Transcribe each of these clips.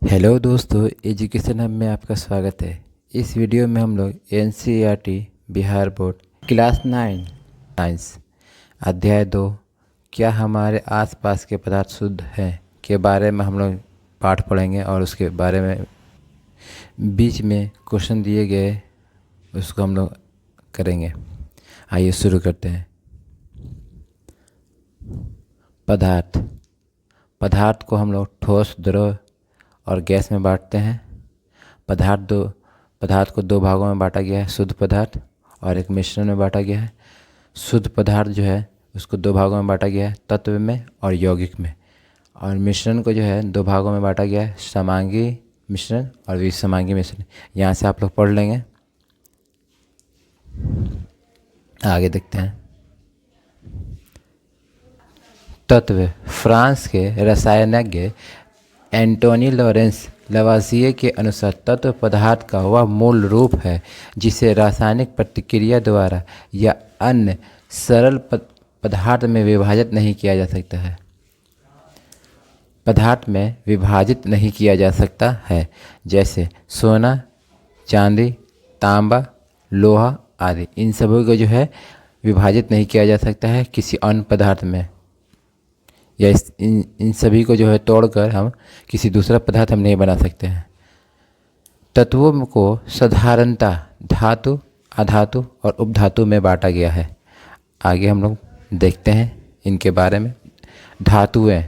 Hello दोस्तों, education hub में आपका स्वागत है। इस वीडियो में हम लोग NCERT Bihar board class 9 science अध्याय 2 क्या हमारे आसपास के पदार्थ शुद्ध हैं के बारे में हम लोग पाठ पढ़ेंगे और उसके बारे में बीच में क्वेश्चन दिए गए उसको हम लोग करेंगे। आइए शुरू करते हैं। पदार्थ को हम लोग ठोस, द्रव और गैस में बांटते हैं। पदार्थ को दो भागों में बांटा गया है, शुद्ध पदार्थ और एक मिश्रण में बांटा गया है। शुद्ध पदार्थ जो है उसको दो भागों में बांटा गया है, तत्व में और यौगिक में। और मिश्रण को जो है दो भागों में बांटा गया है, समांगी मिश्रण और विसमांगी मिश्रण। यहाँ से आप लोग पढ़ लेंगे। आगे देखते हैं। तत्व फ्रांस के रसायनज्ञ एंटोनी लॉरेंस लवासिए के अनुसार तत्व पदार्थ का वह मूल रूप है जिसे रासायनिक प्रतिक्रिया द्वारा या अन्य सरल पदार्थ में विभाजित नहीं किया जा सकता है। पदार्थ में विभाजित नहीं किया जा सकता है, जैसे सोना, चांदी, तांबा, लोहा आदि। इन सभी को जो है विभाजित नहीं किया जा सकता है किसी अन्य पदार्थ में, या इन सभी को जो है तोड़कर हम किसी दूसरा पदार्थ हम नहीं बना सकते हैं। तत्वों को साधारणतः धातु, अधातु और उपधातु में बांटा गया है। आगे हम लोग देखते हैं इनके बारे में। धातुएं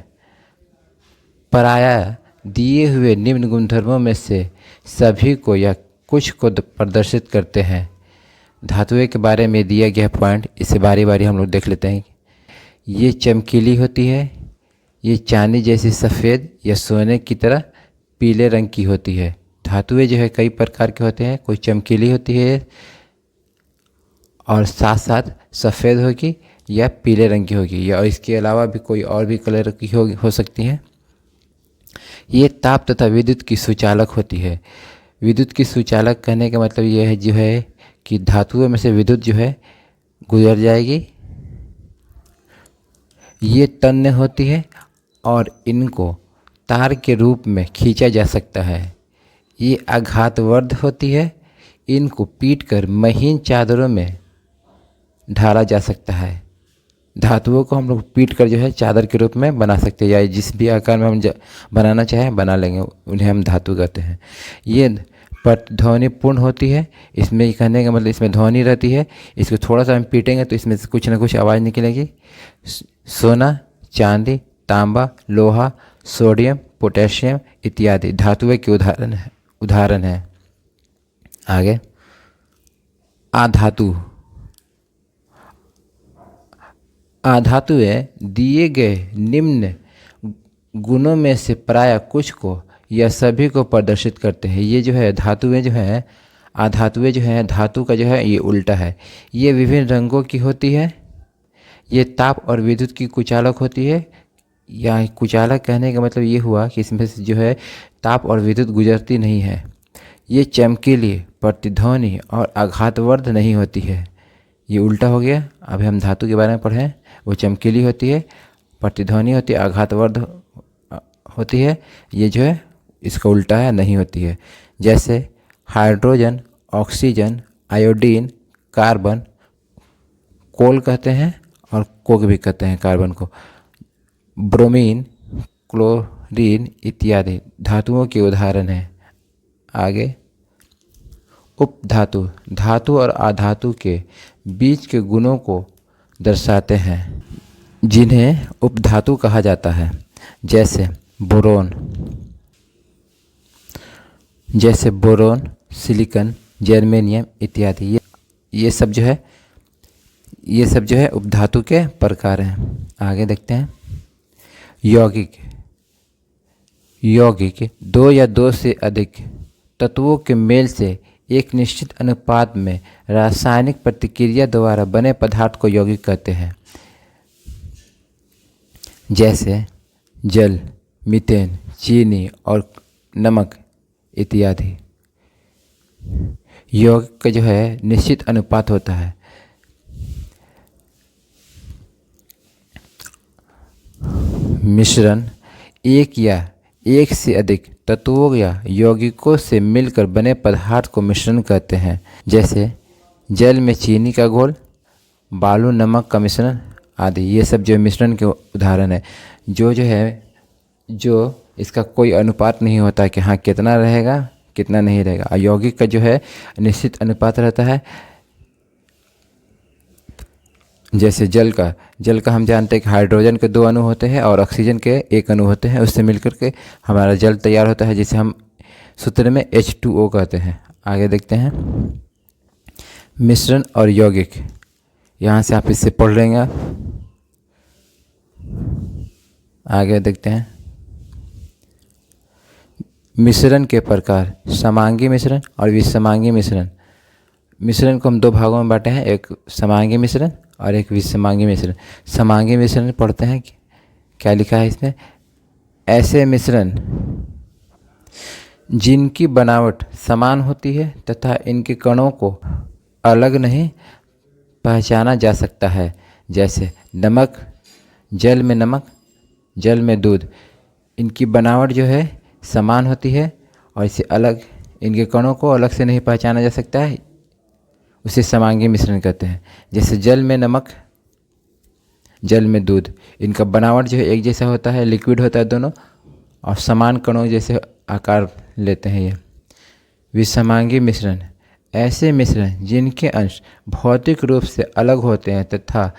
प्रायः दिए हुए निम्न गुणधर्मों में से सभी को या कुछ को प्रदर्शित करते हैं। धातुएं के बारे में दिया गया पॉइंट, इसे बारी बारी हम लोग देख लेते हैं। ये चमकीली होती है, ये चांदी जैसी सफ़ेद या सोने की तरह पीले रंग की होती है। धातुएं जो है कई प्रकार के होते हैं, कोई चमकीली होती है और साथ साथ सफ़ेद होगी या पीले रंग की होगी, या इसके अलावा भी कोई और भी कलर की हो सकती हैं। ये ताप तथा विद्युत की सुचालक होती है। विद्युत की सुचालक कहने का मतलब ये है जो है कि धातुओं में से विद्युत जो है गुजर जाएगी। ये तन्य होती है और इनको तार के रूप में खींचा जा सकता है। ये आघातवर्ध होती है, इनको पीटकर महीन चादरों में ढाला जा सकता है। धातुओं को हम लोग पीटकर जो है चादर के रूप में बना सकते हैं, या जिस भी आकार में हम बनाना चाहें बना लेंगे, उन्हें हम धातु कहते हैं। ये प्रतिध्वनिपूर्ण होती है। इसमें कहने का मतलब इसमें ध्वनि रहती है। इसको थोड़ा सा हम पीटेंगे तो इसमें से कुछ ना कुछ आवाज़ निकलेगी। सोना, चांदी, तांबा, लोहा, सोडियम, पोटेशियम इत्यादि धातुएं के उदाहरण है। आगे आधातुएं दिए गए निम्न गुणों में से प्रायः कुछ को या सभी को प्रदर्शित करते हैं। ये जो है धातुएं जो है, आधातुएं जो है, धातु का जो है ये उल्टा है। ये विभिन्न रंगों की होती है। ये ताप और विद्युत की कुचालक होती है। या कुचालक कहने का मतलब ये हुआ कि इसमें से जो है ताप और विद्युत गुजरती नहीं है। ये चमकीली, प्रतिध्वनि और आघातवर्ध नहीं होती है। ये उल्टा हो गया। अभी हम धातु के बारे में पढ़ें। वो चमकीली होती है, प्रतिध्वनि होती है, आघातवर्ध होती है। ये जो है इसका उल्टा है, नहीं होती है। जैसे हाइड्रोजन, ऑक्सीजन, आयोडीन, कार्बन, कोल कहते हैं और कोक भी कहते हैं कार्बन को, ब्रोमीन, क्लोरीन इत्यादि धातुओं के उदाहरण हैं। आगे उपधातु धातु और अधातु के बीच के गुणों को दर्शाते हैं, जिन्हें उपधातु कहा जाता है। जैसे बोरोन, सिलिकॉन, जर्मेनियम इत्यादि। ये सब जो है उपधातु के प्रकार हैं। आगे देखते हैं। यौगिक दो या दो से अधिक तत्वों के मेल से एक निश्चित अनुपात में रासायनिक प्रतिक्रिया द्वारा बने पदार्थ को यौगिक कहते हैं। जैसे जल, मीथेन, चीनी और नमक इत्यादि। यौगिक का जो है निश्चित अनुपात होता है। मिश्रण एक या एक से अधिक तत्वों या यौगिकों से मिलकर बने पदार्थ को मिश्रण कहते हैं। जैसे जल में चीनी का घोल, बालू नमक का मिश्रण आदि। ये सब जो मिश्रण के उदाहरण है। जो इसका कोई अनुपात नहीं होता कि हाँ कितना रहेगा कितना नहीं रहेगा। यौगिक का जो है निश्चित अनुपात रहता है। जैसे जल का हम जानते हैं कि हाइड्रोजन के 2 अणु होते हैं और ऑक्सीजन के 1 अणु होते हैं। उससे मिलकर के हमारा जल तैयार होता है, जिसे हम सूत्र में H2O कहते हैं। आगे देखते हैं मिश्रण और यौगिक। यहाँ से आप इससे पढ़ लेंगे। आगे देखते हैं मिश्रण के प्रकार, समांगी मिश्रण और विषमांगी मिश्रण। मिश्रण को हम 2 भागों में बांटे हैं, एक समांगी मिश्रण और एक विषमांगी मिश्रण। समांगी मिश्रण पढ़ते हैं, क्या लिखा है इसमें। ऐसे मिश्रण जिनकी बनावट समान होती है तथा इनके कणों को अलग नहीं पहचाना जा सकता है। जैसे नमक, जल में नमक, जल में दूध। इनकी बनावट जो है समान होती है और इसे अलग, इनके कणों को अलग से नहीं पहचाना जा सकता है, उसे समांगी मिश्रण कहते हैं। जैसे जल में नमक, जल में दूध। इनका बनावट जो है एक जैसा होता है, लिक्विड होता है दोनों, और समान कणों जैसे आकार लेते हैं ये। विषमांगी मिश्रण ऐसे मिश्रण जिनके अंश भौतिक रूप से अलग होते हैं तथा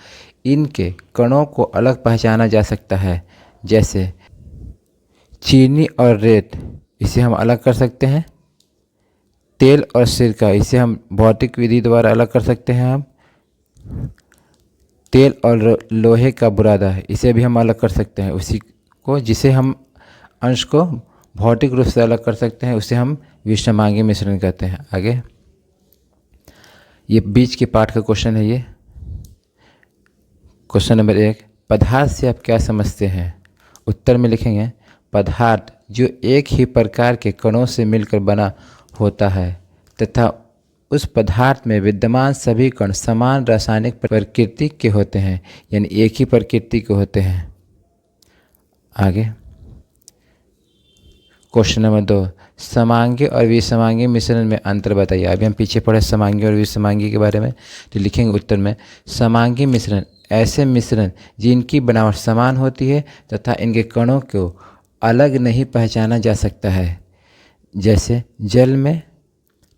इनके कणों को अलग पहचाना जा सकता है। जैसे चीनी और रेत, इसे हम अलग कर सकते हैं। तेल और सिरका, इसे हम भौतिक विधि द्वारा अलग कर सकते हैं। हम तेल और लोहे का बुरादा, इसे भी हम अलग कर सकते हैं। उसी को, जिसे हम अंश को भौतिक रूप से अलग कर सकते हैं, उसे हम विषमांगी मिश्रण कहते हैं। आगे ये बीच के पाठ का क्वेश्चन है। ये क्वेश्चन नंबर 1, पदार्थ से आप क्या समझते हैं। उत्तर में लिखेंगे पदार्थ जो एक ही प्रकार के कणों से मिलकर बना होता है तथा उस पदार्थ में विद्यमान सभी कण समान रासायनिक प्रकृति के होते हैं, यानी एक ही प्रकृति के होते हैं। आगे क्वेश्चन नंबर 2, समांगी और विषमांगी मिश्रण में अंतर बताइए। अभी हम पीछे पढ़े समांगी और विषमांगी के बारे में, तो लिखेंगे उत्तर में समांगी मिश्रण ऐसे मिश्रण जिनकी बनावट समान होती है तथा इनके कणों को अलग नहीं पहचाना जा सकता है। जैसे जल में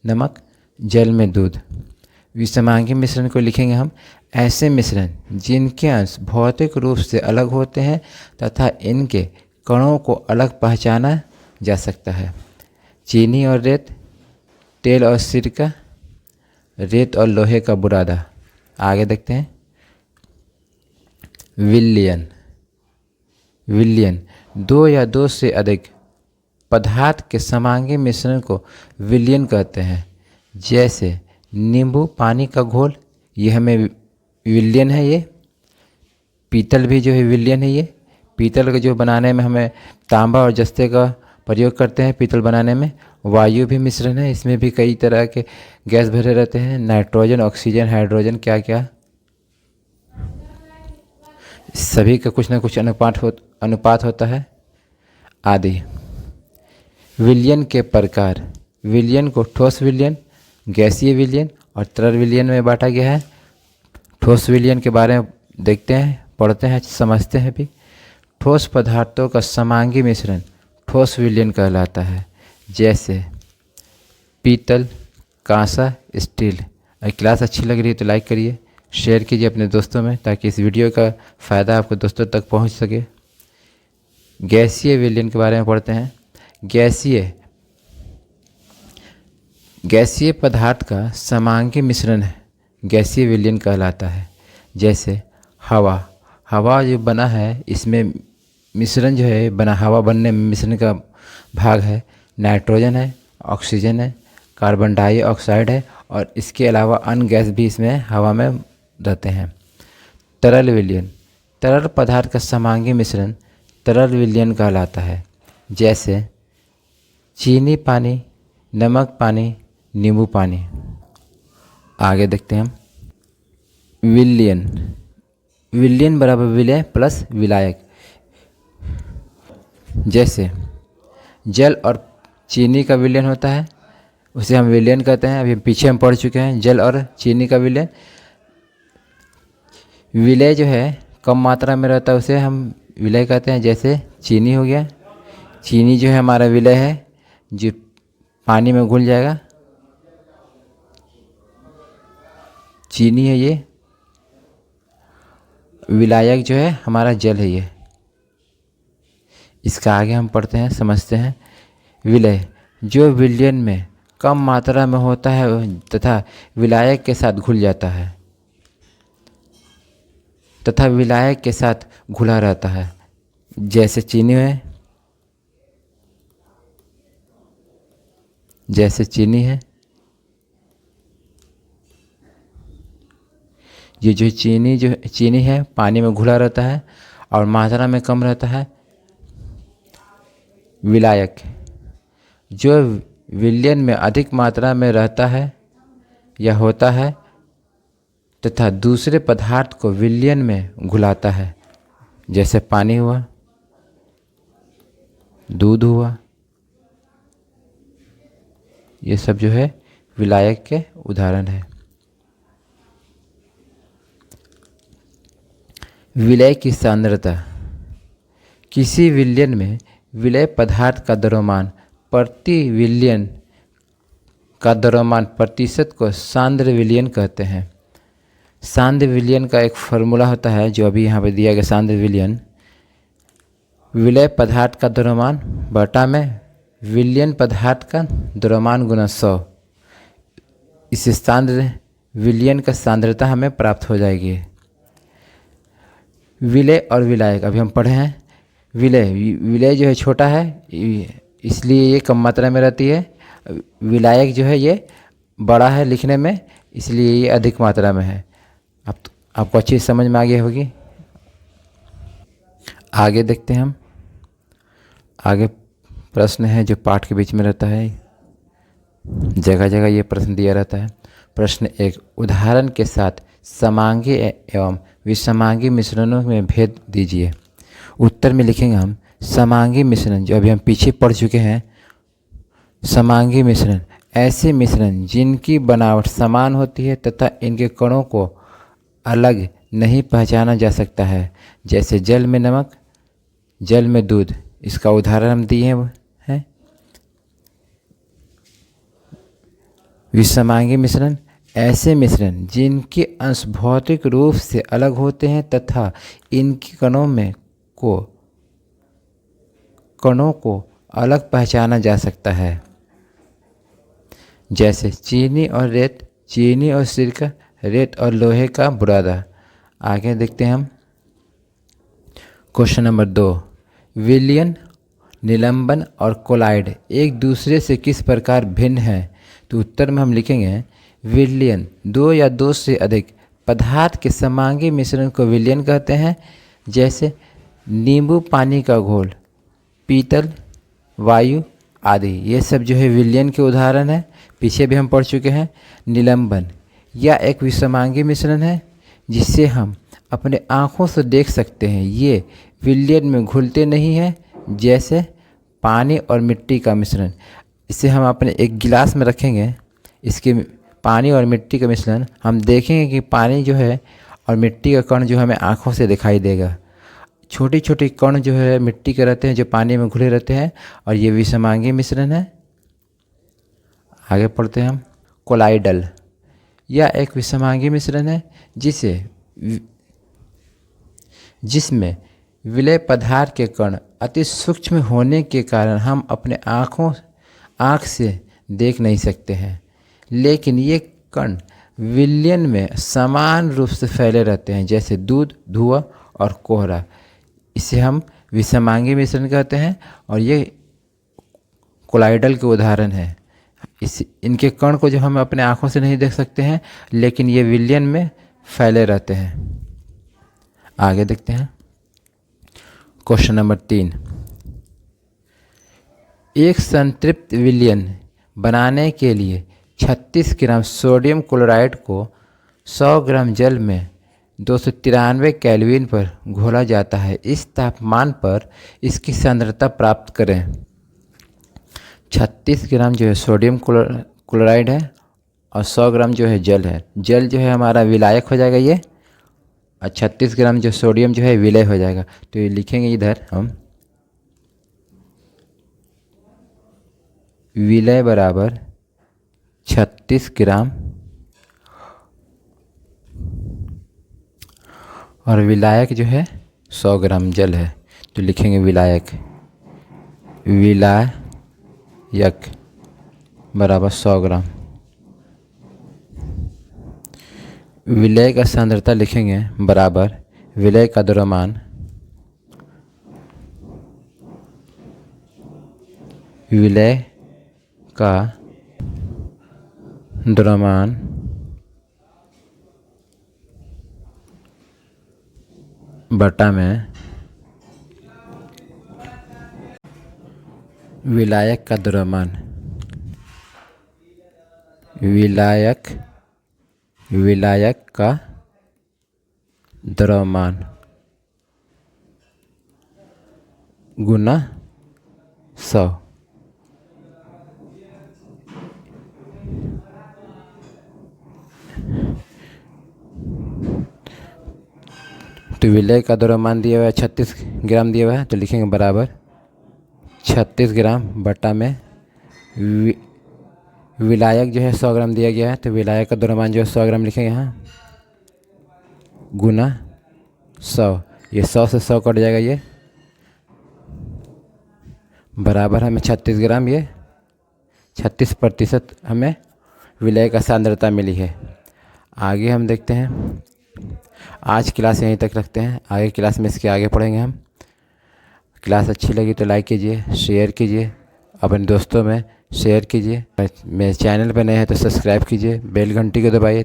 नमक, जल में दूध। विषमांगी मिश्रण को लिखेंगे हम ऐसे मिश्रण जिनके अंश भौतिक रूप से अलग होते हैं तथा इनके कणों को अलग पहचाना जा सकता है। चीनी और रेत, तेल और सिरका, रेत और लोहे का बुरादा। आगे देखते हैं विलयन। विलयन 2 या 2 से अधिक पदार्थ के समांगी मिश्रण को विलयन कहते हैं। जैसे नींबू पानी का घोल, ये हमें विलयन है। ये पीतल भी जो है विलयन है। ये पीतल के जो बनाने में हमें तांबा और जस्ते का प्रयोग करते हैं पीतल बनाने में। वायु भी मिश्रण है, इसमें भी कई तरह के गैस भरे रहते हैं, नाइट्रोजन, ऑक्सीजन, हाइड्रोजन, क्या क्या, सभी का कुछ ना कुछ अनुपात होता है आदि। विलयन के प्रकार, विलयन को ठोस विलयन, गैसीय विलयन और तरल विलयन में बांटा गया है। ठोस विलयन के बारे में देखते हैं, पढ़ते हैं, समझते हैं भी। ठोस पदार्थों का समांगी मिश्रण ठोस विलयन कहलाता है। जैसे पीतल, कांसा, स्टील। अगर क्लास अच्छी लग रही है तो लाइक करिए, शेयर कीजिए अपने दोस्तों में, ताकि इस वीडियो का फ़ायदा आपको दोस्तों तक पहुंच सके। गैसीय विलयन के बारे में पढ़ते हैं। गैसीय पदार्थ का समांगी मिश्रण है गैसीय विलयन कहलाता है। जैसे हवा जो बना है, इसमें मिश्रण जो है बना, हवा बनने में मिश्रण का भाग है नाइट्रोजन है, ऑक्सीजन है, कार्बन डाइऑक्साइड है और इसके अलावा अन्य गैस भी इसमें हवा में रहते हैं। तरल विलयन, तरल पदार्थ का समांगी मिश्रण तरल विलयन कहलाता है। जैसे चीनी पानी, नमक पानी, नींबू पानी। आगे देखते हैं हम विलयन बराबर विलय प्लस विलायक। जैसे जल और चीनी का विलयन होता है, उसे हम विलयन कहते हैं। अभी पीछे हम पढ़ चुके हैं जल और चीनी का विलयन। विलय जो है कम मात्रा में रहता है उसे हम विलय कहते हैं। जैसे चीनी हो गया, चीनी जो है हमारा विलय है, जो पानी में घुल जाएगा, चीनी है ये। विलायक जो है हमारा जल है ये। इसका आगे हम पढ़ते हैं, समझते हैं। विलय जो विलयन में कम मात्रा में होता है तथा विलायक के साथ घुल जाता है, तथा विलायक के साथ घुला रहता है। जैसे चीनी है, जैसे चीनी है, ये जो चीनी है पानी में घुला रहता है और मात्रा में कम रहता है। विलायक जो विलयन में अधिक मात्रा में रहता है या होता है तथा दूसरे पदार्थ को विलयन में घुलाता है। जैसे पानी हुआ, दूध हुआ, ये सब जो है विलायक के उदाहरण है। विलय की सांद्रता। किसी विलयन में विलय पदार्थ का द्रव्यमान प्रति विलयन का द्रव्यमान प्रतिशत को सांद्र विलयन कहते हैं। सांद्र विलयन का एक फॉर्मूला होता है जो अभी यहाँ पे दिया गया। सांद्र विलयन विलय पदार्थ का द्रव्यमान बटा में विलयन पदार्थ का द्रव्यमान गुना 100। इससे सांद्र विलयन का सांद्रता हमें प्राप्त हो जाएगी। विलय और विलायक अभी हम पढ़े हैं। विलय जो है छोटा है इसलिए ये कम मात्रा में रहती है। विलायक जो है ये बड़ा है लिखने में, इसलिए ये अधिक मात्रा में है। आपको अच्छी समझ में आ गई होगी। आगे देखते हैं हम। आगे प्रश्न है जो पाठ के बीच में रहता है, जगह जगह ये प्रश्न दिया रहता है। प्रश्न 1, उदाहरण के साथ समांगी एवं विषमांगी मिश्रणों में भेद दीजिए। उत्तर में लिखेंगे हम समांगी मिश्रण, जो अभी हम पीछे पढ़ चुके हैं। समांगी मिश्रण ऐसे मिश्रण जिनकी बनावट समान होती है तथा इनके कणों को अलग नहीं पहचाना जा सकता है। जैसे जल में नमक, जल में दूध। इसका उदाहरण हम दिए हैं। विषमांगी मिश्रण ऐसे मिश्रण जिनके अंश भौतिक रूप से अलग होते हैं तथा इनके कणों को अलग पहचाना जा सकता है। जैसे चीनी और रेत, चीनी और सिरका, रेत और लोहे का बुरादा। आगे देखते हैं हम। क्वेश्चन नंबर 2, विलयन, निलंबन और कोलाइड एक दूसरे से किस प्रकार भिन्न हैं? तो उत्तर में हम लिखेंगे विलयन 2 या 2 से अधिक पदार्थ के समांगी मिश्रण को विलयन कहते हैं। जैसे नींबू पानी का घोल, पीतल, वायु आदि, ये सब जो है विलयन के उदाहरण है। पीछे भी हम पढ़ चुके हैं। निलंबन या एक विषमांगी मिश्रण है जिसे हम अपने आँखों से देख सकते हैं। ये विलयन में घुलते नहीं हैं। जैसे पानी और मिट्टी का मिश्रण, इसे हम अपने एक गिलास में रखेंगे, इसके पानी और मिट्टी का मिश्रण हम देखेंगे कि पानी जो है और मिट्टी का कण जो हमें आँखों से दिखाई देगा। छोटी छोटी कण जो है मिट्टी के रहते हैं जो पानी में घुले रहते हैं, और ये विषमांगी मिश्रण है। आगे पढ़ते हैं हम। कोलाइडल यह एक विषमांगी मिश्रण है जिसमें विलय पदार्थ के कण अति सूक्ष्म होने के कारण हम अपने आँख से देख नहीं सकते हैं, लेकिन ये कण विलयन में समान रूप से फैले रहते हैं। जैसे दूध, धुआं और कोहरा। इसे हम विषमांगी मिश्रण कहते हैं और ये कोलाइडल के उदाहरण है। इनके कण को जो हम अपने आँखों से नहीं देख सकते हैं, लेकिन ये विलयन में फैले रहते हैं। आगे देखते हैं। क्वेश्चन नंबर 3, एक संतृप्त विलयन बनाने के लिए 36 ग्राम सोडियम क्लोराइड को 100 ग्राम जल में 293 केल्विन पर घोला जाता है। इस तापमान पर इसकी सांद्रता प्राप्त करें। 36 ग्राम जो है सोडियम क्लोराइड है और 100 ग्राम जो है जल है। जल जो है हमारा विलायक हो जाएगा ये, और 36 ग्राम जो सोडियम जो है विलय हो जाएगा। तो ये लिखेंगे इधर हम विलय बराबर 36 ग्राम और विलायक जो है 100 ग्राम जल है। तो लिखेंगे विलायक बराबर 100 ग्राम। विलय का सांद्रता लिखेंगे बराबर विलय का द्रव्यमान बटा में विलायक का द्रव्यमान गुना 100। तो विलय का द्रव्यमान दिया हुआ है 36 ग्राम दिया हुआ है, तो लिखेंगे बराबर 36 ग्राम बटा में विलायक जो है 100 ग्राम दिया गया है, तो विलायक का द्रव्यमान जो है 100 ग्राम लिखेंगे यहाँ गुना 100। ये 100 से 100 कट जाएगा, ये बराबर हमें 36 ग्राम, ये 36% हमें विलय का सांद्रता मिली है। आगे हम देखते हैं। आज क्लास यहीं तक रखते हैं, आगे क्लास में इसके आगे पढ़ेंगे हम। क्लास अच्छी लगी तो लाइक कीजिए, शेयर कीजिए, अपने दोस्तों में शेयर कीजिए। मेरे चैनल पर नए हैं तो सब्सक्राइब कीजिए, बेल घंटी को दबाइए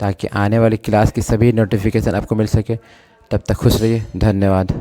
ताकि आने वाली क्लास की सभी नोटिफिकेशन आपको मिल सके। तब तक खुश रहिए, धन्यवाद।